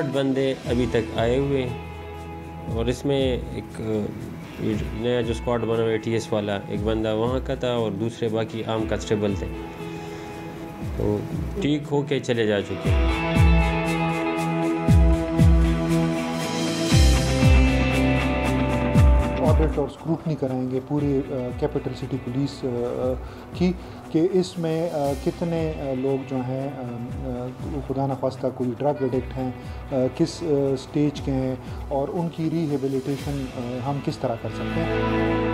8 बंदे अभी तक आए हुए हैं और इसमें एक नया जो स्क्वाड बना हुआ है TS वाला, एक बंदा वहाँ का था और दूसरे बाकी आम कांस्टेबल थे, तो ठीक हो के चले जा चुके हैं। ऑडिट और स्क्रूटनी कराएंगे पूरी कैपिटल सिटी पुलिस की कि इसमें कितने लोग जो हैं खुदा न ख्वास्ता कोई ड्रग एडिक्ट हैं, किस स्टेज के हैं और उनकी रिहेबिलिटेशन हम किस तरह कर सकते हैं।